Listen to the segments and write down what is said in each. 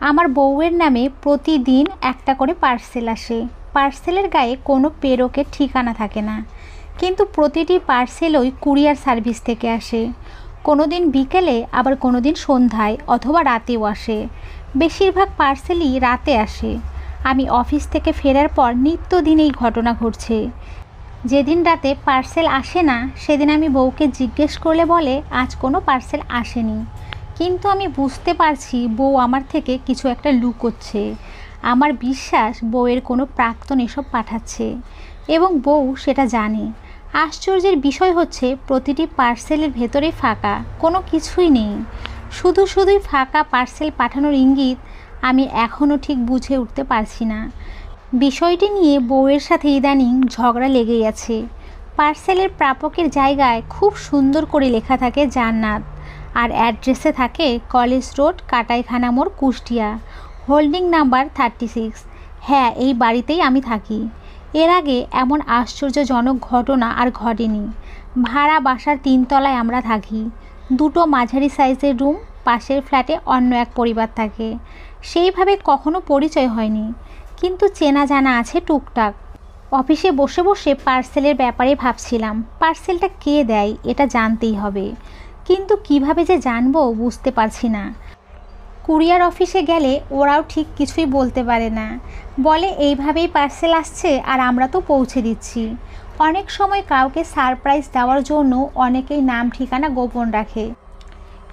আমার বউয়ের নামে প্রতিদিন একটা করে পার্সেল আসে। পার্সেলের গায়ে কোনো প্রেরকের ঠিকানা থাকে না, কিন্তু প্রতিটি পার্সেলই কুরিয়ার সার্ভিস থেকে আসে। কোনো দিন বিকেলে, আবার কোনো দিন সন্ধ্যায় অথবা রাতেও আসে। বেশিরভাগ পার্সেলই রাতে আসে। আমি অফিস থেকে ফেরার পর নিত্যদিন এই ঘটনা ঘটছে। যেদিন রাতে পার্সেল আসে না, সেদিন আমি বউকে জিজ্ঞেস করলে বলে আজ কোনো পার্সেল আসেনি। কিন্তু আমি বুঝতে পারছি বউ আমার থেকে কিছু একটা লুকোচ্ছে। আমার বিশ্বাস বউয়ের কোনো প্রাক্তন এসব পাঠাচ্ছে, এবং বউ সেটা জানে। আশ্চর্যের বিষয় হচ্ছে প্রতিটি পার্সেলের ভেতরে ফাঁকা, কোনো কিছুই নেই। শুধুই ফাঁকা পার্সেল পাঠানোর ইঙ্গিত। আমি এখনও ঠিক বুঝে উঠতে পারছি না। বিষয়টি নিয়ে বউয়ের সাথে ইদানিং ঝগড়া লেগেই আছে। পার্সেলের প্রাপকের জায়গায় খুব সুন্দর করে লেখা থাকে জান্নাত, আর অ্যাড্রেসে থাকে কলেজ রোড, কাটাইখানা মোড়, কুষ্টিয়া, হোল্ডিং নাম্বার 36। হ্যাঁ, এই বাড়িতেই আমি থাকি। এর আগে এমন আশ্চর্যজনক ঘটনা আর ঘটেনি। ভাড়া বাসার 3 তলায় আমরা থাকি। 2টো মাঝারি সাইজের রুম। পাশের ফ্ল্যাটে অন্য এক পরিবার থাকে। সেইভাবে কখনো পরিচয় হয়নি, কিন্তু চেনা জানা আছে টুকটাক। অফিসে বসে বসে পার্সেলের ব্যাপারে ভাবছিলাম, পার্সেলটা কে দেয় এটা জানতেই হবে, কিন্তু কিভাবে যে জানবো বুঝতে পারছি না। কুরিয়ার অফিসে গেলে ওরাও ঠিক কিছুই বলতে পারে না, বলে এইভাবেই পার্সেল আসছে আর আমরা তো পৌঁছে দিচ্ছি। অনেক সময় কাউকে সারপ্রাইজ দেওয়ার জন্য অনেকেই নাম ঠিকানা গোপন রাখে।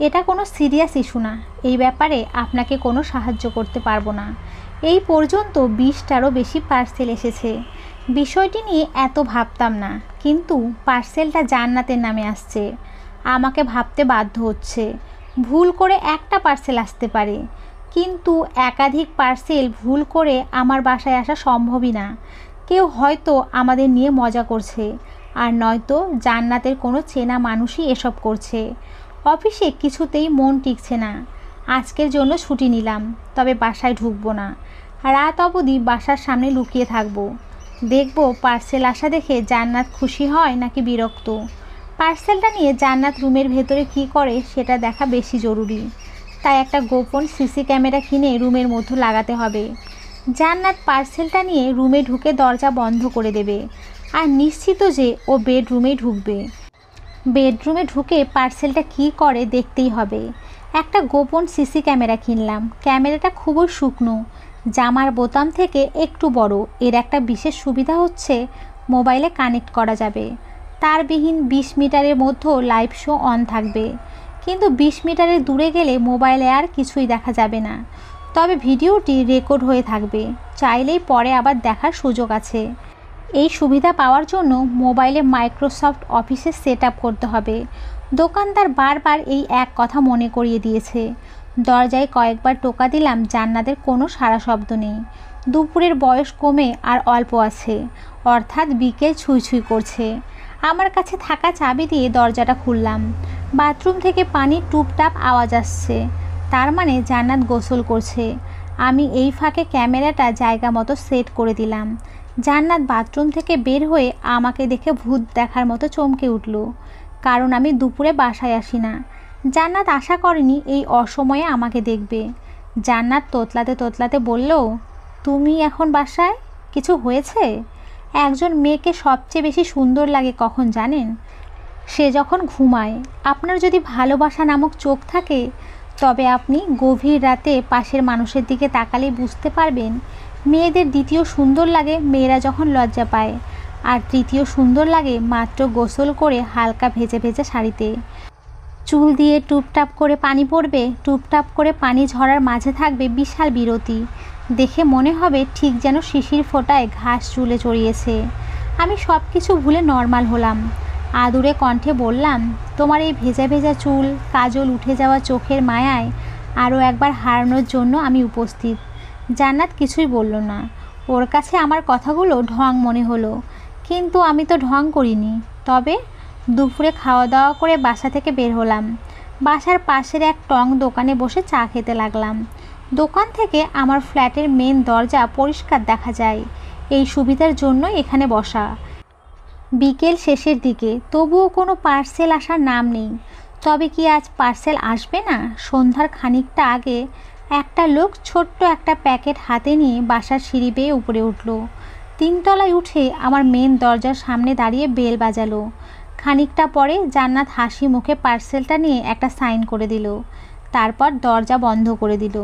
এটা কোনো সিরিয়াস ইস্যু না, এই ব্যাপারে আপনাকে কোনো সাহায্য করতে পারবো না। এই পর্যন্ত 20টারও বেশি পার্সেল এসেছে। বিষয়টি নিয়ে এত ভাবতাম না, কিন্তু পার্সেলটা জান্নাতের নামে আসছে। আমাকে ভাবতে বাধ্য হচ্ছে। ভুল করে একটা পার্সেল আসতে পারে, কিন্তু একাধিক পার্সেল ভুল করে আমার বাসায় আসা সম্ভবই না। কেউ হয়তো আমাদের নিয়ে মজা করছে, আর নয়তো জান্নাতের কোনো চেনা মানুষই এসব করছে। অফিসে কিছুতেই মন টিকছে না। আজকের জন্য ছুটি নিলাম, তবে বাসায় ঢুকবো না। রাত অবধি বাসার সামনে লুকিয়ে থাকবো। দেখব পার্সেল আসা দেখে জান্নাত খুশি হয় নাকি বিরক্ত। পার্সেলটা নিয়ে জান্নাত রুমের ভেতরে কি করে সেটা দেখা বেশি জরুরি। তাই একটা গোপন সিসি ক্যামেরা কিনে রুমের মধ্যে লাগাতে হবে। জান্নাত পার্সেলটা নিয়ে রুমে ঢুকে দরজা বন্ধ করে দেবে, আর নিশ্চিত যে ও বেডরুমেই ঢুকবে। বেডরুমে ঢুকে পার্সেলটা কি করে দেখতেই হবে। একটা গোপন সিসি ক্যামেরা কিনলাম। ক্যামেরাটা খুবই শুকনো, জামার বোতাম থেকে একটু বড়। এর একটা বিশেষ সুবিধা হচ্ছে মোবাইলে কানেক্ট করা যাবে। তারবিহীন 20 মিটারের মধ্যে লাইভ শো অন থাকবে, কিন্তু 20 মিটারের দূরে গেলে মোবাইলে আর কিছুই দেখা যাবে না। তবে ভিডিওটি রেকর্ড হয়ে থাকবে, চাইলেই পরে আবার দেখার সুযোগ আছে। এই সুবিধা পাওয়ার জন্য মোবাইলে মাইক্রোসফট অফিসে সেট আপ করতে হবে। দোকানদার বারবার এই এক কথা মনে করিয়ে দিয়েছে। দরজায় কয়েকবার টোকা দিলাম, জান্নাতের কোনো সাড়া শব্দ নেই। দুপুরের বয়স কমে আর অল্প আছে, অর্থাৎ বিকেল ছুঁই করছে। আমার কাছে থাকা চাবি দিয়ে দরজাটা খুললাম। বাথরুম থেকে পানির টুপটাপ আওয়াজ আসছে, তার মানে জান্নাত গোসল করছে। আমি এই ফাঁকে ক্যামেরাটা জায়গা মতো সেট করে দিলাম। জান্নাত বাথরুম থেকে বের হয়ে আমাকে দেখে ভূত দেখার মতো চমকে উঠল, কারণ আমি দুপুরে বাসায় আসি না। জান্নাত আশা করেনি এই অসময়ে আমাকে দেখবে। জান্নাত তোতলাতে বলল, তুমি এখন বাসায়? কিছু হয়েছে? একজন মেয়েকে সবচেয়ে বেশি সুন্দর লাগে কখন জানেন? সে যখন ঘুমায়। আপনার যদি ভালোবাসা নামক চোখ থাকে, তবে আপনি গভীর রাতে পাশের মানুষের দিকে তাকালেই বুঝতে পারবেন। মেয়েদের দ্বিতীয় সুন্দর লাগে মেয়েরা যখন লজ্জা পায়, আর তৃতীয় সুন্দর লাগে মাত্র গোসল করে হালকা ভেজে শাড়িতে। চুল দিয়ে টুপটাপ করে পানি পড়বে, টুপটাপ করে পানি ঝরার মাঝে থাকবে বিশাল বিরতি। দেখে মনে হবে ঠিক যেন শিশির ফোঁটায় ঘাস চুলে চড়িয়েছে। আমি সব কিছু ভুলে নর্মাল হলাম। আদুরে কণ্ঠে বললাম, তোমার এই ভেজা চুল, কাজল উঠে যাওয়া চোখের মায়ায় আরও একবার হারানোর জন্য আমি উপস্থিত। জান্নাত কিছুই বলল না। ওর কাছে আমার কথাগুলো ঢং মনে হলো, কিন্তু আমি তো ঢং করিনি। তবে দুপুরে খাওয়া দাওয়া করে বাসা থেকে বের হলাম। বাসার পাশের এক টং দোকানে বসে চা খেতে লাগলাম। দোকান থেকে আমার ফ্ল্যাটের মেন দরজা পরিষ্কার দেখা যায়। এই সুবিধার জন্য এখানে বসা। বিকেল শেষের দিকে, তবুও কোনো পার্সেল আসার নাম নেই। তবে কি আজ পার্সেল আসবে না? সন্ধ্যার খানিকটা আগে একটা লোক ছোট্ট একটা প্যাকেট হাতে নিয়ে বাসার সিঁড়ি বেয়ে উপরে উঠল। 3 তলায় উঠে আমার মেন দরজার সামনে দাঁড়িয়ে বেল বাজালো। খানিকটা পরে জান্নাত হাসি মুখে পার্সেলটা নিয়ে একটা সাইন করে দিল, তারপর দরজা বন্ধ করে দিল।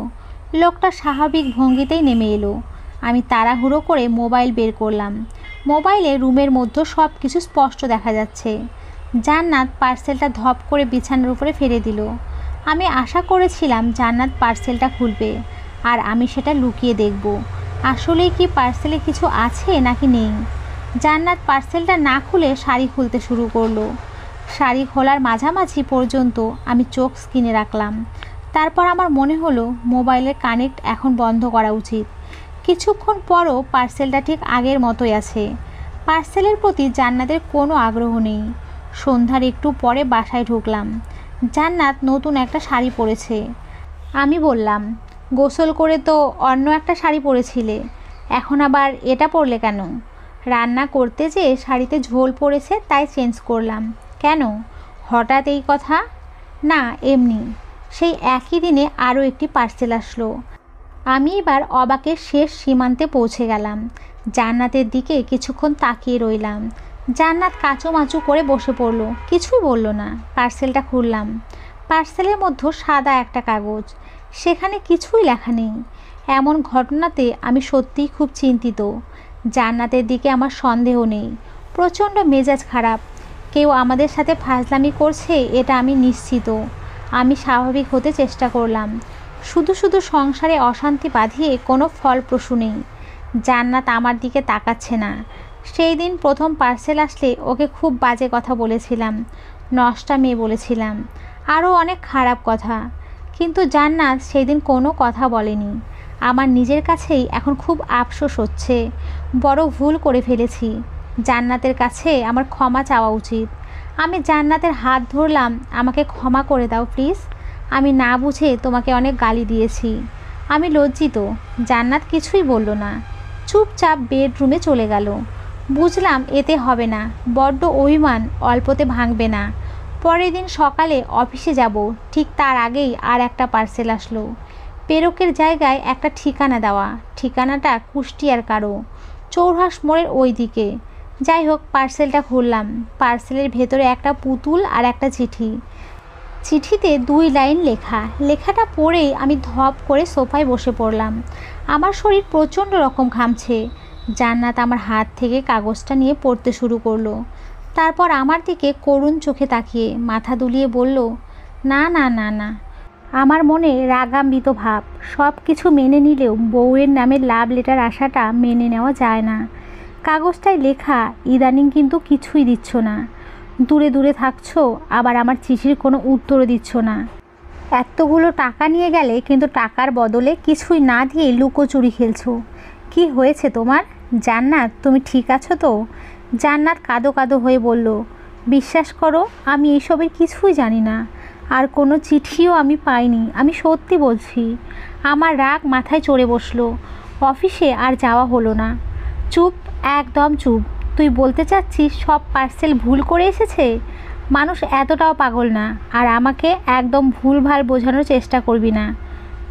লোকটা স্বাভাবিক ভঙ্গিতেই নেমে এলো। আমি তাড়াহুড়ো করে মোবাইল বের করলাম। মোবাইলে রুমের মধ্যে সব কিছু স্পষ্ট দেখা যাচ্ছে। জান্নাত পার্সেলটা ধপ করে বিছানার উপরে ফেলে দিল। আমি আশা করেছিলাম জান্নাত পার্সেলটা খুলবে আর আমি সেটা লুকিয়ে দেখব আসলেই কি পার্সেলে কিছু আছে নাকি নেই। জান্নাত পার্সেলটা না খুলে শাড়ি খুলতে শুরু করলো। শাড়ি খোলার মাঝামাঝি পর্যন্ত আমি চোখ স্ক্রিনে রাখলাম। তারপর আমার মনে হলো মোবাইলের কানেক্ট এখন বন্ধ করা উচিত। কিছুক্ষণ পরও পার্সেলটা ঠিক আগের মতোই আছে। পার্সেলের প্রতি জান্নাতের কোনো আগ্রহ নেই। সন্ধ্যার একটু পরে বাসায় ঢুকলাম। জান্নাত নতুন একটা শাড়ি পরেছে। আমি বললাম, গোসল করে তো অন্য একটা শাড়ি পরেছিলে, এখন আবার এটা পরলে কেন? রান্না করতে যেয়ে শাড়িতে ঝোল পড়েছে তাই চেঞ্জ করলাম। কেন হঠাৎ এই কথা? না, এমনি। সেই একই দিনে আরও একটি পার্সেল আসলো। আমি এবার অবাকের শেষ সীমান্তে পৌঁছে গেলাম। জান্নাতের দিকে কিছুক্ষণ তাকিয়ে রইলাম। জান্নাত কাঁচুমাচু করে বসে পড়ল, কিছুই বলল না। পার্সেলটা খুললাম। পার্সেলের মধ্যে সাদা একটা কাগজ, সেখানে কিছুই লেখা নেই। এমন ঘটনাতে আমি সত্যিই খুব চিন্তিত। জান্নাতের দিকে আমার সন্দেহ নেই, প্রচণ্ড মেজাজ খারাপ। কেউ আমাদের সাথে ফাজলামি করছে এটা আমি নিশ্চিত। আমি স্বাভাবিক হতে চেষ্টা করলাম। শুধু শুধু সংসারে অশান্তি বাঁধিয়ে কোনো ফলপ্রসূ নেই। জান্নাত আমার দিকে তাকাচ্ছে না। সেই দিন প্রথম পার্সেল আসলে ওকে খুব বাজে কথা বলেছিলাম, নষ্টা মেয়ে বলেছিলাম, আরও অনেক খারাপ কথা। কিন্তু জান্নাত সেই দিন কোনো কথা বলেনি। আমার নিজের কাছেই এখন খুব আফসোস হচ্ছে। বড় ভুল করে ফেলেছি। জান্নাতের কাছে আমার ক্ষমা চাওয়া উচিত। আমি জান্নাতের হাত ধরলাম, আমাকে ক্ষমা করে দাও প্লিজ। আমি না বুঝে তোমাকে অনেক গালি দিয়েছি। আমি লজ্জিত। জান্নাত কিছুই বলল না, চুপচাপ বেডরুমে চলে গেল। বুঝলাম এতে হবে না, বড্ড অভিমান অল্পতে ভাঙবে না। পরের দিন সকালে অফিসে যাব, ঠিক তার আগেই আর একটা পার্সেল আসলো। পেরকের জায়গায় একটা ঠিকানা দেওয়া। ঠিকানাটা কুষ্টিয়ার কারো, চৌরাস মোড়ের ওই দিকে। যাই হোক, পার্সেলটা খুললাম। পার্সেলের ভেতরে একটা পুতুল আর একটা চিঠি। চিঠিতে 2 লাইন লেখা। লেখাটা পড়েই আমি ধপ করে সোফায় বসে পড়লাম। আমার শরীর প্রচণ্ড রকম ঘামছে। জান্নাত আমার হাত থেকে কাগজটা নিয়ে পড়তে শুরু করলো। তারপর আমার দিকে করুণ চোখে তাকিয়ে মাথা দুলিয়ে বলল, না না না না। আমার মনে রাগান্বিত ভাব। সব কিছু মেনে নিলেও বউয়ের নামে লাভ লেটার আসাটা মেনে নেওয়া যায় না। কাগজটায় লেখা, ইদানিং কিন্তু কিছুই দিচ্ছ না। দূরে দূরে থাকছো, আবার আমার চিঠির কোনো উত্তরও দিচ্ছ না। এতগুলো টাকা নিয়ে গেলে কিন্তু টাকার বদলে কিছুই না দিয়ে লুকোচুরি খেলছো। কি হয়েছে তোমার? জান্নাত, তুমি ঠিক আছো তো? জান্নাত কাঁদো কাঁদো হয়ে বলল, বিশ্বাস করো আমি এইসবের কিছুই জানি না, আর কোনো চিঠিও আমি পাইনি। আমি সত্যি বলছি। আমার রাগ মাথায় চড়ে বসলো। অফিসে আর যাওয়া হলো না। চুপ, একদম চুপ। তুই বলতে চাচ্ছিস সব পার্সেল ভুল করে এসেছে? মানুষ এতটাও পাগল না। আর আমাকে একদম ভুলভাল বোঝানোর চেষ্টা করবি না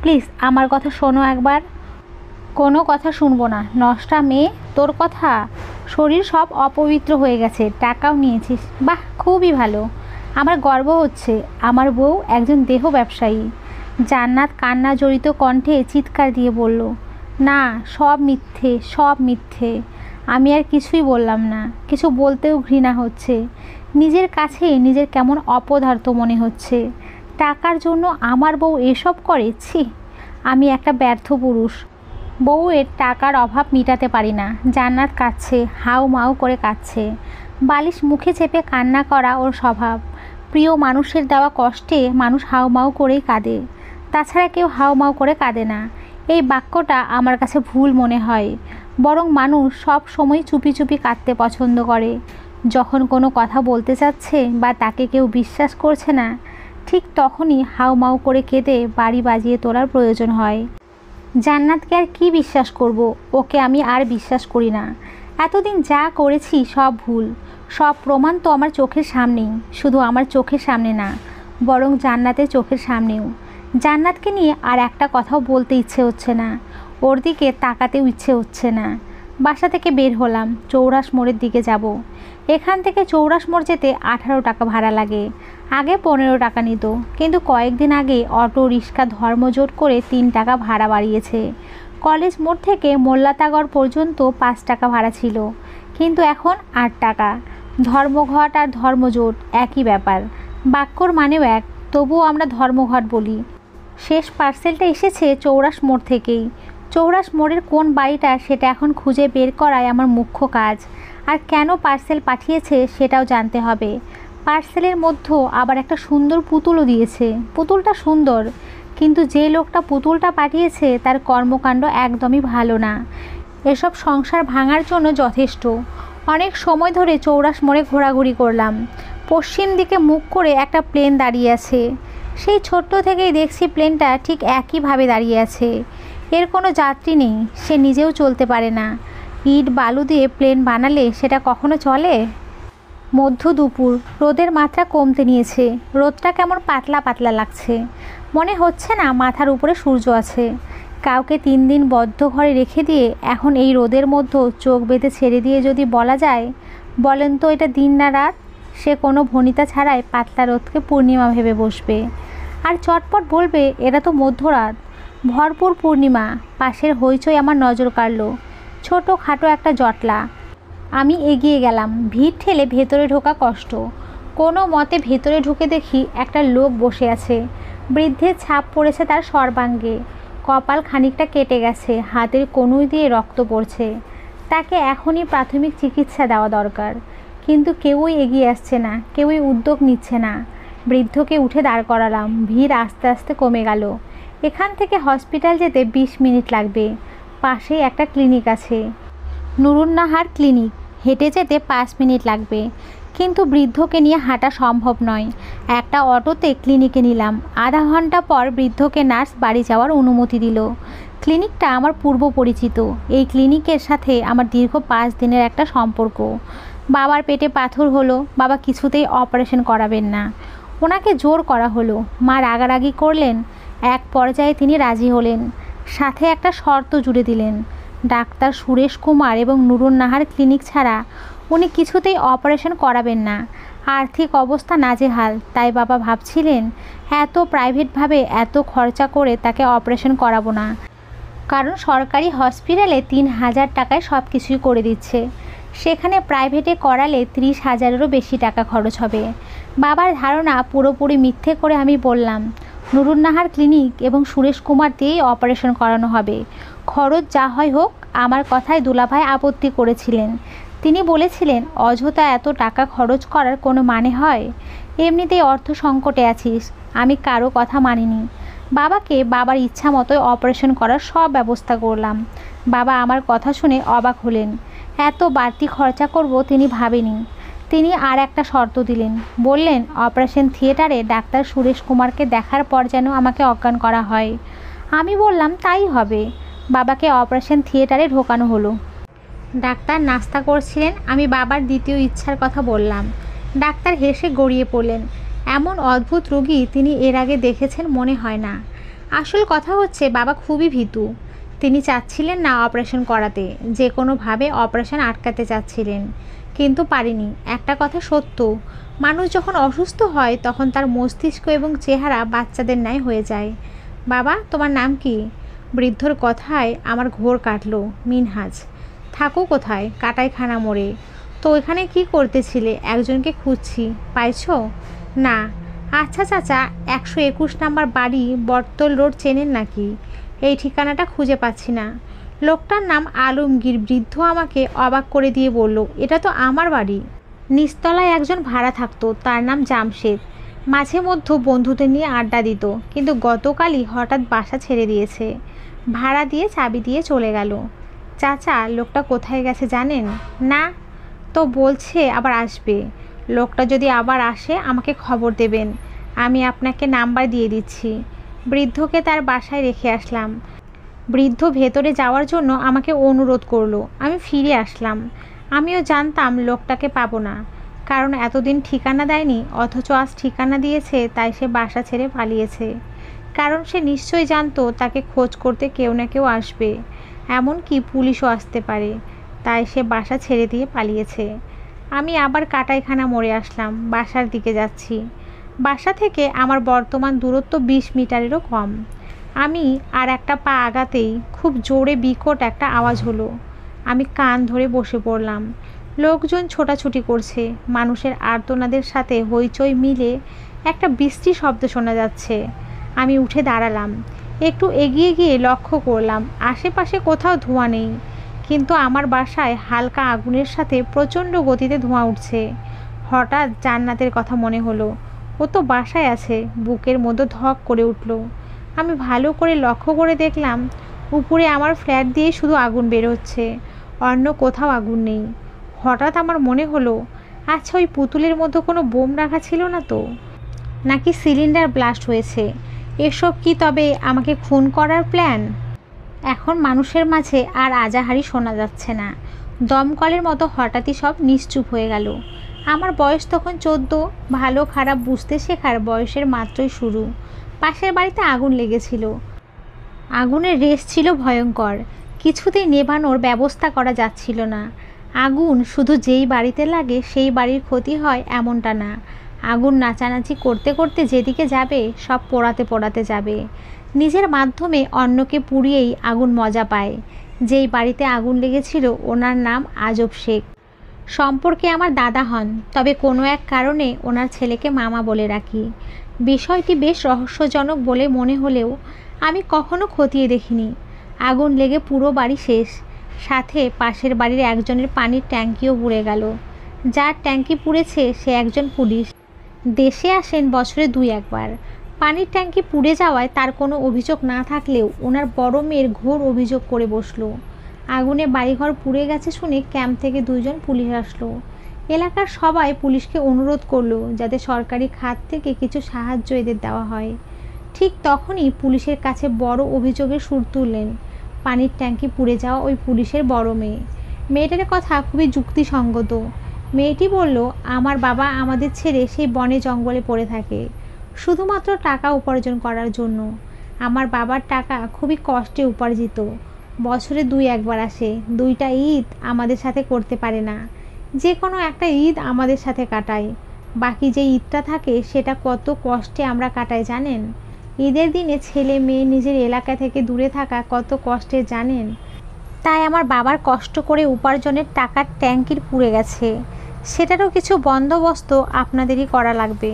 প্লিজ। আমার কথা শোনো একবার। কোনো কথা শুনবো না, নষ্টা মেয়ে। তোর কথা? শরীর সব অপবিত্র হয়ে গেছে, টাকাও নিয়েছিস। বাহ, খুবই ভালো। আমার গর্ব হচ্ছে। আমার বউ একজন দেহ ব্যবসায়ী। জান্নাত কান্না জড়িত কণ্ঠে চিৎকার দিয়ে বলল, না, সব মিথ্যে, সব মিথ্যে। আমি আর কিছুই বললাম না। কিছু বলতেও ঘৃণা হচ্ছে। নিজের কাছে নিজের কেমন অপদার্থ মনে হচ্ছে। টাকার জন্য আমার বউ এসব করে? ছি, আমি একটা ব্যর্থ পুরুষ। বউয়ের টাকার অভাব মিটাতে পারি না। জান্নাত কাঁদছে, হাউ মাউ করে কাঁদছে। বালিশ মুখে চেপে কান্না করা ওর স্বভাব। প্রিয় মানুষের দেওয়া কষ্টে মানুষ হাউমাউ করেই কাঁদে, তাছাড়া কেউ হাউমাউ করে কাঁদে না। এই বাক্যটা আমার কাছে ভুল মনে হয়। বরং মানুষ সব সময় চুপি চুপি কাঁদতে পছন্দ করে। যখন কোনো কথা বলতে চাচ্ছে বা তাকে কেউ বিশ্বাস করছে না, ঠিক তখনই হাউমাউ করে কেঁদে বাড়ি বাজিয়ে তোলার প্রয়োজন হয়। জান্নাতকে আর কি বিশ্বাস করব? ওকে আমি আর বিশ্বাস করি না। এতদিন যা করেছি সব ভুল। সব প্রমাণ তো আমার চোখের সামনেই। শুধু আমার চোখের সামনে না, বরং জান্নাতের চোখের সামনেও। জান্নাতকে নিয়ে আর একটা কথাও বলতে ইচ্ছে হচ্ছে না, ওর দিকে তাকাতেও ইচ্ছে হচ্ছে না। বাসা থেকে বের হলাম, চৌরাস মোড়ের দিকে যাব। এখান থেকে চৌরাস মোড় যেতে 18 টাকা ভাড়া লাগে। আগে 15 টাকা নিত, কিন্তু কয়েকদিন আগে অটো রিক্সা ধর্মজোট করে 3 টাকা ভাড়া বাড়িয়েছে। কলেজ মোড় থেকে মোল্লাতাগড় পর্যন্ত 5 টাকা ভাড়া ছিল, কিন্তু এখন 8 টাকা। ধর্মঘট আর ধর্মজোট একই ব্যাপার, বাক্যর মানেও এক, তবুও আমরা ধর্মঘট বলি। শেষ পার্সেলটা এসেছে চৌরাস মোড় থেকেই। চৌরাস মোড়ের কোন বাড়িটা সেটা এখন খুঁজে বের করাই আমার মুখ্য কাজ। আর কেন পার্সেল পাঠিয়েছে সেটাও জানতে হবে। পার্সেলের মধ্যে আবার একটা সুন্দর পুতুলও দিয়েছে। পুতুলটা সুন্দর, কিন্তু যে লোকটা পুতুলটা পাঠিয়েছে তার কর্মকাণ্ড একদমই ভালো না। এসব সংসার ভাঙার জন্য যথেষ্ট। অনেক সময় ধরে চৌরাস মোড়ে ঘোরাঘুরি করলাম। পশ্চিম দিকে মুখ করে একটা প্লেন দাঁড়িয়ে আছে। সেই ছোট্ট থেকেই দেখছি প্লেনটা ঠিক একইভাবে দাঁড়িয়ে আছে। এর কোনো যাত্রী নেই, সে নিজেও চলতে পারে না। ইট বালু দিয়ে প্লেন বানালে সেটা কখনো চলে? মধ্য দুপুর, রোদের মাত্রা কমতে নিয়েছে। রোদটা কেমন পাতলা পাতলা লাগছে, মনে হচ্ছে না মাথার উপরে সূর্য আছে। কাউকে 3 দিন বদ্ধ ঘরে রেখে দিয়ে এখন এই রোদের মধ্যে চোখ বেঁধে ছেড়ে দিয়ে যদি বলা যায়, বলেন তো এটা দিন না রাত, সে কোনো ভনিতা ছাড়াই পাতলা রোদকে পূর্ণিমা ভেবে বসবে। আর চটপট বলবে এটা তো মধ্যরাত। ভরপুর পূর্ণিমা। পাশের হইচই আমার নজর কাড়ল। ছোটো খাটো একটা জটলা। আমি এগিয়ে গেলাম। ভিড় ঠেলে ভেতরে ঢোকা কষ্ট। কোনো মতে ভেতরে ঢুকে দেখি একটা লোক বসে আছে। বৃদ্ধের ছাপ পড়েছে তার সর্বাঙ্গে। কপাল খানিকটা কেটে গেছে, হাতের কনুই দিয়ে রক্ত পড়ছে। তাকে এখনই প্রাথমিক চিকিৎসা দেওয়া দরকার, কিন্তু কেউই এগিয়ে আসছে না, কেউই উদ্যোগ নিচ্ছে না। বৃদ্ধকে উঠে দাঁড় করালাম। ভিড় আস্তে আস্তে কমে গেল। এখান থেকে হসপিটাল যেতে 20 মিনিট লাগবে। পাশেই একটা ক্লিনিক আছে, নুরুন্নাহার ক্লিনিক। হেঁটে যেতে 5 মিনিট লাগবে, কিন্তু বৃদ্ধকে নিয়ে হাঁটা সম্ভব নয়। একটা অটোতে ক্লিনিকে নিলাম। আধা ঘন্টা পর বৃদ্ধকে নার্স বাড়ি যাওয়ার অনুমতি দিল। ক্লিনিকটা আমার পূর্ব পরিচিত। এই ক্লিনিকের সাথে আমার দীর্ঘ 5 দিনের একটা সম্পর্ক। বাবার পেটে পাথর হলো, বাবা কিছুতেই অপারেশন করাবেন না। ওনাকে জোর করা হলো, মা রাগারাগি করলেন। এক পর্যায়ে তিনি রাজি হলেন, সাথে একটা শর্ত জুড়ে দিলেন, ডাক্তার সুরেশ কুমার এবং নুরুন্নাহার ক্লিনিক ছাড়া উনি কিছুতেই অপারেশন করাবেন না। আর্থিক অবস্থা নাজেহাল, তাই বাবা ভাবছিলেন এত প্রাইভেটভাবে এত খরচা করে তাকে অপারেশন করাবো না, কারণ সরকারি হসপিটালে 3,000 টাকায় সব কিছুই করে দিচ্ছে। সেখানে প্রাইভেটে করালে 30,000-এরও বেশি টাকা খরচ হবে। বাবার ধারণা পুরোপুরি মিথ্যে করে আমি বললাম, নুরুন্নাহার ক্লিনিক এবং সুরেশ কুমার দিয়েই অপারেশন করানো হবে। খরচ যা হয় হোক। আমার কথায় দুলাভাই আপত্তি করেছিলেন। তিনি বলেছিলেন, অযথা এত টাকা খরচ করার কোনো মানে হয়? এমনিতেই অর্থ সংকটে আছিস। আমি কারো কথা মানিনি। বাবাকে বাবার ইচ্ছা মতোই অপারেশন করার সব ব্যবস্থা করলাম। বাবা আমার কথা শুনে অবাক হলেন। এত বাড়তি খরচা করব তিনি ভাবেনি। তিনি আর একটা শর্ত দিলেন, বললেন অপারেশন থিয়েটারে ডাক্তার সুরেশ কুমারকে দেখার পর যেন আমাকে অজ্ঞান করা হয়। আমি বললাম তাই হবে। বাবাকে অপারেশন থিয়েটারে ঢোকানো হলো। ডাক্তার নাস্তা করছিলেন। আমি বাবার দ্বিতীয় ইচ্ছার কথা বললাম। ডাক্তার হেসে গড়িয়ে পড়লেন। এমন অদ্ভুত রোগী তিনি এর আগে দেখেছেন মনে হয় না। আসল কথা হচ্ছে বাবা খুবই ভীতু। তিনি চাচ্ছিলেন না অপারেশন করাতে, যে কোনোভাবে অপারেশন আটকাতে চাচ্ছিলেন, কিন্তু পারিনি। একটা কথা সত্য, মানুষ যখন অসুস্থ হয় তখন তার মস্তিষ্ক এবং চেহারা বাচ্চাদের ন্যায় হয়ে যায়। বাবা, তোমার নাম কি? বৃদ্ধর কথায় আমার ঘোর কাটল। মিনহাজ। থাকো কোথায়? কাটাইখানা মোড়ে। তো এখানে কি করতেছিলে? একজনকে খুঁজছি। পাইছো? না। আচ্ছা চাচা, 121 নাম্বার বাড়ি, বটতল রোড চেনেন নাকি? এই ঠিকানাটা খুঁজে পাচ্ছি না। লোকটার নাম আলমগীর। বৃদ্ধ আমাকে অবাক করে দিয়ে বলল, এটা তো আমার বাড়ি। নিচতলায় একজন ভাড়া থাকতো, তার নাম জামশেদ। মাঝে মধ্যে বন্ধুদের নিয়ে আড্ডা দিত, কিন্তু গতকালই হঠাৎ বাসা ছেড়ে দিয়েছে। ভাড়া দিয়ে চাবি দিয়ে চলে গেল। চাচা, লোকটা কোথায় গেছে জানেন? না। তো বলছে আবার আসবে। লোকটা যদি আবার আসে আমাকে খবর দেবেন। আমি আপনাকে নাম্বার দিয়ে দিচ্ছি। বৃদ্ধকে তার বাসায় রেখে আসলাম। বৃদ্ধ ভেতরে যাওয়ার জন্য আমাকে অনুরোধ করলো। আমি ফিরে আসলাম। আমিও জানতাম লোকটাকে পাবো না, কারণ এতদিন ঠিকানা দেয়নি, অথচ আজ ঠিকানা দিয়েছে, তাই সে বাসা ছেড়ে পালিয়েছে। কারণ সে নিশ্চয়ই জানতো তাকে খোঁজ করতে কেউ না কেউ আসবে, এমনকি পুলিশও আসতে পারে। তাই সে বাসা ছেড়ে দিয়ে পালিয়েছে। আমি আবার কাটাইখানা মোড়ে আসলাম, বাসার দিকে যাচ্ছি। বাসা থেকে আমার বর্তমান দূরত্ব 20 মিটারেরও কম। আমি আর একটা পা আগাতেই খুব জোরে বিকট একটা আওয়াজ হলো। আমি কান ধরে বসে পড়লাম। লোকজন ছোটাছুটি করছে, মানুষের আর্তনাদের সাথে হইচই মিলে একটা বিশ্রী শব্দ শোনা যাচ্ছে। আমি উঠে দাঁড়ালাম, একটু এগিয়ে গিয়ে লক্ষ্য করলাম আশেপাশে কোথাও ধোঁয়া নেই, কিন্তু আমার বাসায় হালকা আগুনের সাথে প্রচণ্ড গতিতে ধোঁয়া উঠছে। হঠাৎ জান্নাতের কথা মনে হলো। ও তো বাসায় আছে। বুকের মধ্যে ধক করে উঠল। আমি ভালো করে লক্ষ্য করে দেখলাম উপরে আমার ফ্ল্যাট দিয়ে শুধু আগুন বের হচ্ছে, অন্য কোথাও আগুন নেই। হঠাৎ আমার মনে হলো, আচ্ছা ওই পুতুলের মধ্যে কোনো বোম রাখা ছিল না তো, নাকি সিলিন্ডার ব্লাস্ট হয়েছে? এসব কি তবে আমাকে খুন করার প্ল্যান? এখন মানুষের মাঝে আর আজাহারি শোনা যাচ্ছে না। দমকলের মতো হঠাৎই সব নিশ্চুপ হয়ে গেল। আমার বয়স তখন 14, ভালো খারাপ বুঝতে শেখার বয়সের মাত্রই শুরু। পাশের বাড়িতে আগুন লেগেছিল। আগুনের রেশ ছিল ভয়ঙ্কর, কিছুতেই নেভানোর ব্যবস্থা করা যাচ্ছিল না। আগুন শুধু যেই বাড়িতে লাগে সেই বাড়ির ক্ষতি হয় এমনটা না, আগুন নাচানাচি করতে করতে যেদিকে যাবে সব পোড়াতে পোড়াতে যাবে। নিজের মাধ্যমে অন্যকে পুড়িয়েই আগুন মজা পায়। যেই বাড়িতে আগুন লেগেছিল ওনার নাম আজব শেখ। সম্পর্কে আমার দাদা হন, তবে কোনো এক কারণে ওনার ছেলেকে মামা বলে রাখি। বিষয়টি বেশ রহস্যজনক বলে মনে হলেও আমি কখনো খতিয়ে দেখিনি। আগুন লেগে পুরো বাড়ি শেষ, সাথে পাশের বাড়ির একজনের পানির ট্যাঙ্কিও পুড়ে গেল। যার ট্যাঙ্কি পুড়েছে সে একজন পুলিশ, দেশে আসেন বছরে 2-1 বার। পানির ট্যাঙ্কি পুড়ে যাওয়ায় তার কোনো অভিযোগ না থাকলেও ওনার বড় মেয়ের ঘোর অভিযোগ করে বসলো। আগুনে বাড়িঘর পুড়ে গেছে শুনে ক্যাম্প থেকে 2 জন পুলিশ আসলো। এলাকার সবাই পুলিশকে অনুরোধ করলো যাতে সরকারি খাত থেকে কিছু সাহায্য এদের দেওয়া হয়। ঠিক তখনই পুলিশের কাছে বড় অভিযোগের সুর তুললেন পানির ট্যাঙ্কি পুড়ে যাওয়া ওই পুলিশের বড় মেয়ে। মেয়েটার কথা খুবই যুক্তিসঙ্গত। মেয়েটি বলল, আমার বাবা আমাদের ছেড়ে সেই বনে জঙ্গলে পড়ে থাকে শুধুমাত্র টাকা উপার্জন করার জন্য। আমার বাবার টাকা খুবই কষ্টে উপার্জিত, বছরে 2-1 বার আসে। 2টা ঈদ আমাদের সাথে করতে পারে না, যে কোনো একটা ঈদ আমাদের সাথে কাটায়। বাকি যে ঈদটা থাকে সেটা কত কষ্টে আমরা কাটাই জানেন? ঈদের দিনে ছেলে মেয়ে নিজের এলাকা থেকে দূরে থাকা কত কষ্টের জানেন? তাই আমার বাবার কষ্ট করে উপার্জনের টাকার ট্যাঙ্কির পুড়ে গেছে, সেটারও কিছু বন্দোবস্ত আপনাদেরই করা লাগবে।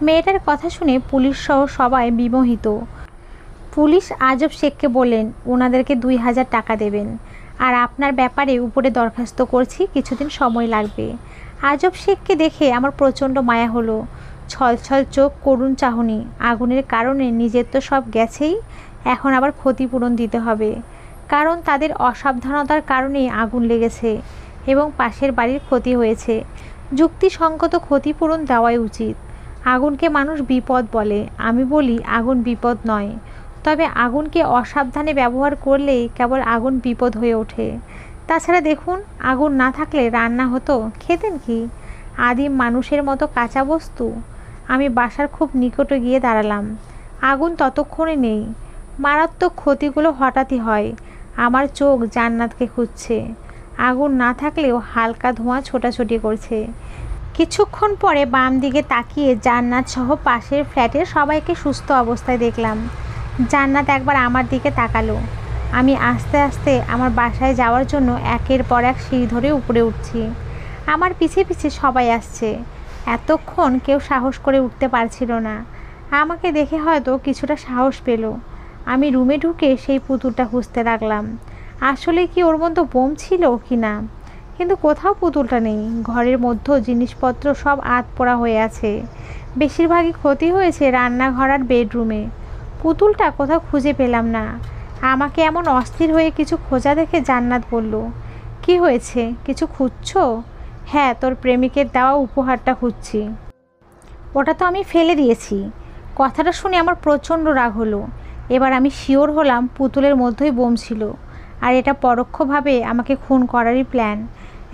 মেয়েটার কথা শুনে পুলিশ সহ সবাই বিমোহিত। পুলিশ আজব শেখকে বললেন ওনাদেরকে 2000 টাকা দেবেন, আর আপনার ব্যাপারে উপরে দরখাস্ত করছি, কিছুদিন সময় লাগবে। আজব শেখকে দেখে আমার প্রচণ্ড মায়া হলো। ছলছল চোখ, করুণ চাহনি। আগুনের কারণে নিজের তো সব গেছেই, এখন আবার ক্ষতিপূরণ দিতে হবে। কারণ তাদের অসাবধানতার কারণেই আগুন লেগেছে এবং পাশের বাড়ির ক্ষতি হয়েছে। যুক্তিসঙ্গত ক্ষতিপূরণ দেওয়াই উচিত। আগুনকে মানুষ বিপদ বলে, আমি বলি আগুন বিপদ নয়, তবে আগুনকে অসাবধানে ব্যবহার করলেই কেবল আগুন বিপদ হয়ে ওঠে। তাছাড়া দেখুন, আগুন না থাকলে রান্না হতো, খেতেন কি? আদিম মানুষের মতো কাঁচা বস্তু। আমি বাসার খুব নিকটে গিয়ে দাঁড়ালাম। আগুন ততক্ষণে নেই। মারাত্মক ক্ষতিগুলো হঠাৎই হয়। আমার চোখ জান্নাতকে খুঁজছে। আগুন না থাকলেও হালকা ধোঁয়া ছোটাছুটি করছে। কিছুক্ষণ পরে বাম দিকে তাকিয়ে জান্নাত সহ পাশের ফ্ল্যাটের সবাইকে সুস্থ অবস্থায় দেখলাম। জান্নাত একবার আমার দিকে তাকালো। আমি আস্তে আস্তে আমার বাসায় যাওয়ার জন্য একের পর এক সিঁড়ি ধরে উপরে উঠছি। আমার পিছে পিছে সবাই আসছে। এতক্ষণ কেউ সাহস করে উঠতে পারছিল না। আমাকে দেখে হয়তো কিছুটা সাহস পেল। আমি রুমে ঢুকে সেই পুতুলটা খুঁজতে লাগলাম। আসলে কি ওর মধ্যে বোম ছিল কি না, কিন্তু কোথাও পুতুলটা নেই। ঘরের মধ্যে জিনিসপত্র সব আধপোড়া হয়ে আছে। বেশিরভাগই ক্ষতি হয়েছে রান্নাঘর আর বেডরুমে। পুতুলটা কোথাও খুঁজে পেলাম না। আমাকে এমন অস্থির হয়ে কিছু খোঁজা দেখে জান্নাত বলল, কি হয়েছে, কিছু খুঁজছো? হ্যাঁ, তোর প্রেমিকের দেওয়া উপহারটা খুঁজছি। ওটা তো আমি ফেলে দিয়েছি। কথাটা শুনে আমার প্রচণ্ড রাগ হলো। এবার আমি শিওর হলাম পুতুলের মধ্যেই বোম ছিল, আর এটা পরোক্ষভাবে আমাকে খুন করারই প্ল্যান।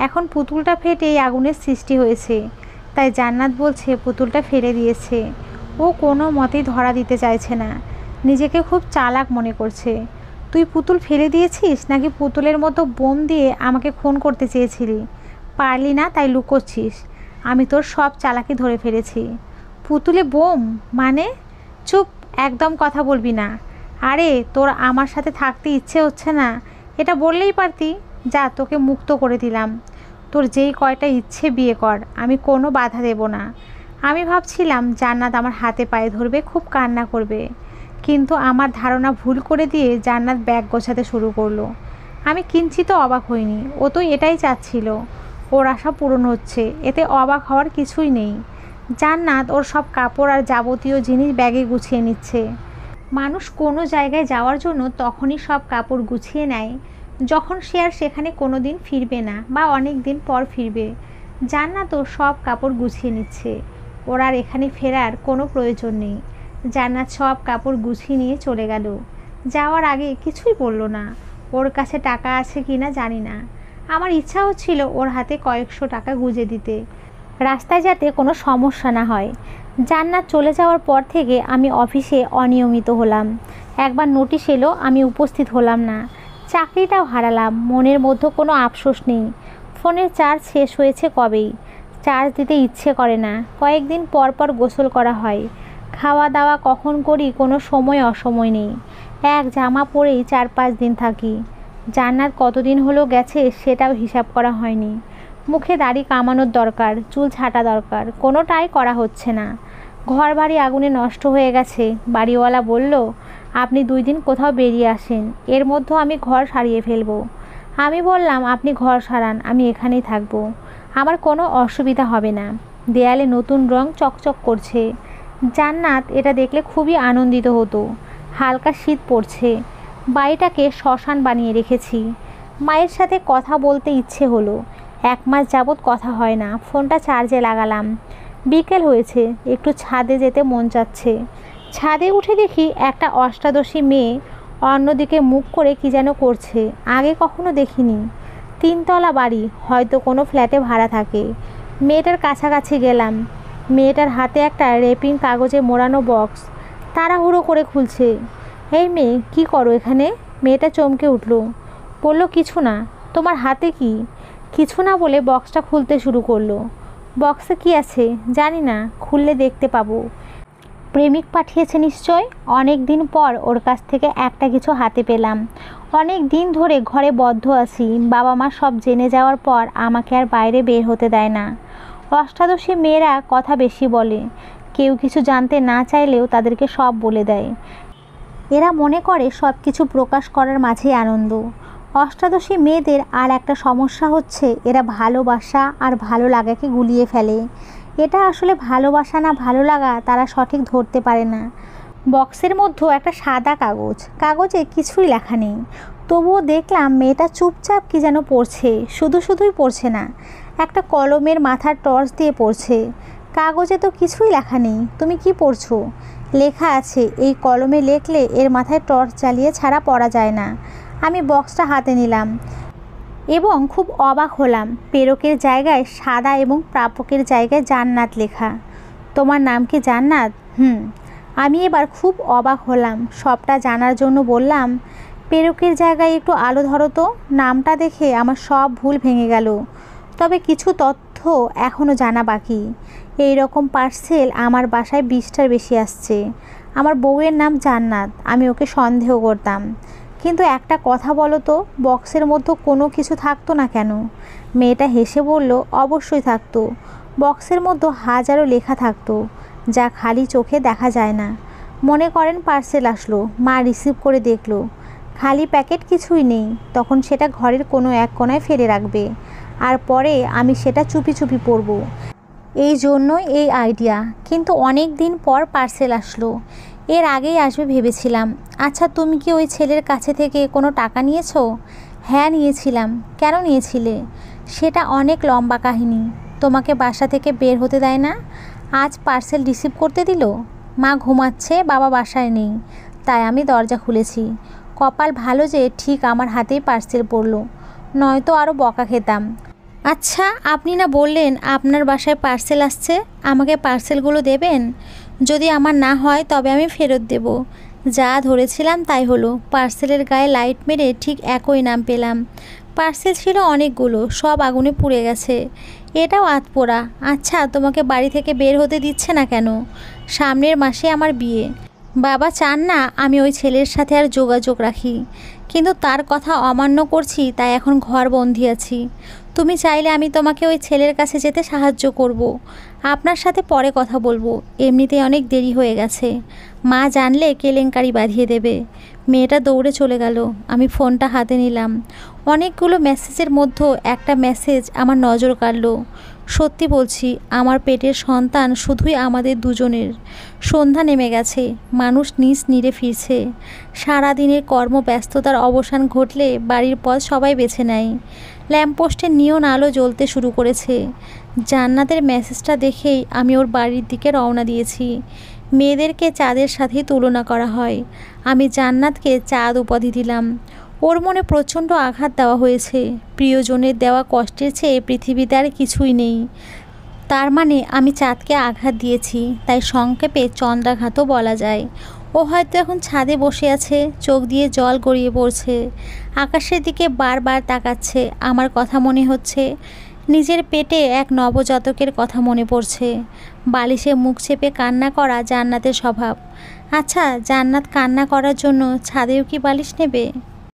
এখন পুতুলটা ফেটে এই আগুনের সৃষ্টি হয়েছে। তাই জান্নাত বলছে পুতুলটা ফেলে দিয়েছে। ও কোনো মতেই ধরা দিতে চাইছে না। নিজেকে খুব চালাক মনে করছে। তুই পুতুল ফেলে দিয়েছিস নাকি পুতুলের মতো বোম দিয়ে আমাকে খুন করতে চেয়েছিলি? পারলি না তাই লুকোচ্ছিস। আমি তোর সব চালাকি ধরে ফেলেছি। পুতুলে বোম মানে? চুপ, একদম কথা বলবি না। আরে তোর আমার সাথে থাকতে ইচ্ছে হচ্ছে না এটা বললেই পারতি। যা, তোকে মুক্ত করে দিলাম। তোর যেই কয়টা ইচ্ছে বিয়ে কর, আমি কোনো বাধা দেব না। আমি ভাবছিলাম জান্নাত আমার হাতে পায়ে ধরবে, খুব কান্না করবে, কিন্তু আমার ধারণা ভুল করে দিয়ে জান্নাত ব্যাগ গোছাতে শুরু করলো। আমি কিঞ্চিতও অবাক হইনি। ও তো এটাই চাচ্ছিল। ওর আশা পূরণ হচ্ছে, এতে অবাক হওয়ার কিছুই নেই। জান্নাত ওর সব কাপড় আর যাবতীয় জিনিস ব্যাগে গুছিয়ে নিচ্ছে। মানুষ কোনো জায়গায় যাওয়ার জন্য তখনই সব কাপড় গুছিয়ে নেয় যখন সে আর সেখানে কোনো দিন ফিরবে না বা অনেক দিন পর ফিরবে। জান্নাত ওর সব কাপড় গুছিয়ে নিচ্ছে। ওর আর এখানে ফেরার কোনো প্রয়োজন নেই। জান্নাত সব কাপড় গুছিয়ে নিয়ে চলে গেল। যাওয়ার আগে কিছুই বলল না। ওর কাছে টাকা আছে কি না জানি না। আমার ইচ্ছা হচ্ছিল ওর হাতে কয়েকশো টাকা গুঁজে দিতে, রাস্তায় যাতে কোনো সমস্যা না হয়। জান্নাত চলে যাওয়ার পর থেকে আমি অফিসে অনিয়মিত হলাম। একবার নোটিশ এলো, আমি উপস্থিত হলাম না। চাকরিটাও হারালাম। মনের মধ্যে কোনো আফসোস নেই। ফোনের চার্জ শেষ হয়েছে কবেই। চার্জ দিতে ইচ্ছে করে না। কয়েকদিন পর পর গোসল করা হয়। খাওয়া দাওয়া কখন করি কোনো সময় অসময় নেই। এক জামা পরেই 4-5 দিন থাকি। জান্নাত কতদিন হলো গেছে সেটাও হিসাব করা হয়নি। মুখে দাড়ি কামানোর দরকার, চুল ছাঁটা দরকার, কোনোটাই করা হচ্ছে না। ঘর বাড়ি আগুনে নষ্ট হয়ে গেছে। বাড়িওয়ালা বলল, আপনি 2 দিন কোথাও বেরিয়ে আসেন, এর মধ্যে আমি ঘর সারিয়ে ফেলবো। আমি বললাম, আপনি ঘর সারান, আমি এখানেই থাকবো। আমার কোনো অসুবিধা হবে না। দেয়ালে নতুন রং চকচক করছে। জান্নাত এটা দেখলে খুবই আনন্দিত হতো। হালকা শীত পড়ছে। বাড়িটাকে শ্মশান বানিয়ে রেখেছি। মায়ের সাথে কথা বলতে ইচ্ছে হলো। 1 মাস যাবৎ কথা হয় না। ফোনটা চার্জে লাগালাম। বিকেল হয়েছে, একটু ছাদে যেতে মন চাচ্ছে। ছাদে উঠে দেখি একটা অষ্টাদশী মেয়ে অন্যদিকে মুখ করে কি যেন করছে। আগে কখনো দেখিনি। 3 তলা বাড়ি, হয়তো কোনো ফ্ল্যাটে ভাড়া থাকে। মেয়েটার কাছাকাছি গেলাম। মেয়েটার হাতে একটা র্যাপিং কাগজে মোড়ানো বক্স। তাড়াহুড়ো করে খুলছে। এই মেয়ে, কি করো এখানে? মেয়েটা চমকে উঠল। বলল, কিছু না। তোমার হাতে কি? কিছু না বলে বক্সটা খুলতে শুরু করলো। বক্সে কি আছে জানি না, খুললে দেখতে পাবো। প্রেমিক পাঠিয়েছে নিশ্চয়। অনেক দিন পর ওর কাছ থেকে একটা কিছু হাতে পেলাম। অনেক দিন ধরে ঘরে বদ্ধ আছি। বাবা মা সব জেনে যাওয়ার পর আমাকে আর বাইরে বের হতে দেয় না। অষ্টাদশী মেয়েরা কথা বেশি বলে। কেউ কিছু জানতে না চাইলেও তাদেরকে সব বলে দেয়। এরা মনে করে সব কিছু প্রকাশ করার মাঝেই আনন্দ। অষ্টাদশী মেয়েদের আর একটা সমস্যা হচ্ছে, এরা ভালোবাসা আর ভালো লাগাকে গুলিয়ে ফেলে। এটা আসলে ভালোবাসা না ভালো লাগা তারা সঠিক ধরতে পারে না। বক্সের মধ্যে একটা সাদা কাগজ, কাগজে কিছুই লেখা নেই। তবুও দেখলাম মেয়েটা চুপচাপ কি যেন পড়ছে। শুধুই পড়ছে না, একটা কলমের মাথার টর্চ দিয়ে পড়ছে। কাগজে তো কিছুই লেখা নেই। তুমি কি পড়ছো? লেখা আছে, এই কলমে লেখলে এর মাথায় টর্চ জ্বালিয়ে ছাড়া পড়া যায় না। আমি বক্সটা হাতে নিলাম এবং খুব অবাক হলাম। প্রেরকের জায়গায় সাদা এবং প্রাপকের জায়গায় জান্নাত লেখা। তোমার নাম কি জান্নাত? আমি এবার খুব অবাক হলাম। সবটা জানার জন্য বললাম, প্রেরকের জায়গায় একটু আলো ধরো তো। নামটা দেখে আমার সব ভুল ভেঙে গেল। তবে কিছু তথ্য এখনও জানা বাকি। এই রকম পার্সেল আমার বাসায় 20টার বেশি আসছে। আমার বউয়ের নাম জান্নাত। আমি ওকে সন্দেহ করতাম। কিন্তু একটা কথা বলো তো, বক্সের মধ্যে কোনো কিছু থাকতো না কেন? মেয়েটা হেসে বলল, অবশ্যই থাকতো। বক্সের মধ্যে হাজারো লেখা থাকতো, যা খালি চোখে দেখা যায় না। মনে করেন পার্সেল আসলো, মা রিসিভ করে দেখলো খালি প্যাকেট, কিছুই নেই। তখন সেটা ঘরের কোনো এক কোণায় ফেলে রাখবে, আর পরে আমি সেটা চুপি চুপি পড়ব। এই জন্যই এই আইডিয়া। কিন্তু অনেক দিন পর পার্সেল আসলো। এর আগেই আসবে ভেবেছিলাম। আচ্ছা, তুমি কি ওই ছেলের কাছে থেকে কোনো টাকা নিয়েছো? হ্যাঁ, নিয়েছিলাম। কেন নিয়েছিলে? সেটা অনেক লম্বা কাহিনী। তোমাকে বাসা থেকে বের হতে দেয় না। আজ পার্সেল রিসিভ করতে দিল। মা ঘুমাচ্ছে, বাবা বাসায় নেই, তাই আমি দরজা খুলেছি। কপাল ভালো যে ঠিক আমার হাতেই পার্সেল পড়লো, নয়তো আরও বকা খেতাম। আচ্ছা, আপনি না বললেন আপনার বাসায় পার্সেল আসছে? আমাকে পার্সেলগুলো দেবেন? যদি আমার না হয় তবে আমি ফেরত দেব। যা ধরেছিলাম তাই হলো, পার্সেলের গায়ে লাইট মেরে ঠিক একই নাম পেলাম। পার্সেল ছিল অনেকগুলো, সব আগুনে পুড়ে গেছে। এটাও আধপোড়া। আচ্ছা, তোমাকে বাড়ি থেকে বের হতে দিচ্ছে না কেন? সামনের মাসে আমার বিয়ে। বাবা চান না আমি ওই ছেলের সাথে আর যোগাযোগ রাখি, কিন্তু তার কথা অমান্য করছি, তাই এখন ঘর বন্দি আছি। তুমি চাইলে আমি তোমাকে ওই ছেলের কাছে যেতে সাহায্য করব। আপনার সাথে পরে কথা বলবো, এমনিতেই অনেক দেরি হয়ে গেছে। মা জানলে কেলেঙ্কারি বাঁধিয়ে দেবে। মেয়েটা দৌড়ে চলে গেল। আমি ফোনটা হাতে নিলাম। অনেকগুলো মেসেজের মধ্যে একটা মেসেজ আমার নজর কাড়ল। সত্যি বলছি, আমার পেটের সন্তান শুধুই আমাদের দুজনের। সন্ধ্যা নেমে গেছে, মানুষ নিজ নীড়ে ফিরছে। সারাদিনের কর্মব্যস্ততার অবসান ঘটলে বাড়ির পথ সবাই বেছে নেয়। ল্যাম্পপোস্টের নিয়ন আলো জ্বলতে শুরু করেছে। জান্নাতের মেসেজটা দেখেই আমি ওর বাড়ির দিকে রওনা দিয়েছি। মেয়েদেরকে চাঁদের সাথেই তুলনা করা হয়, আমি জান্নাতকে চাঁদ উপাধি দিলাম। ওর মনে প্রচণ্ড আঘাত দেওয়া হয়েছে। প্রিয়জনের দেওয়া কষ্টের চেয়ে পৃথিবীতে আর কিছুই নেই। তার মানে আমি চাঁদকে আঘাত দিয়েছি, তাই সংক্ষেপে চন্দ্রাঘাতও বলা যায়। ও হয়তো এখন ছাদে বসে আছে, চোখ দিয়ে জল গড়িয়ে পড়ছে, আকাশের দিকে বারবার তাকাচ্ছে। আমার কথা মনে হচ্ছে, নিজের পেটে এক নবজাতকের কথা মনে পড়ছে। বালিশে মুখ চেপে কান্না করা জান্নাতের স্বভাব। আচ্ছা, জান্নাত কান্না করার জন্য ছাদেও কি বালিশ নেবে?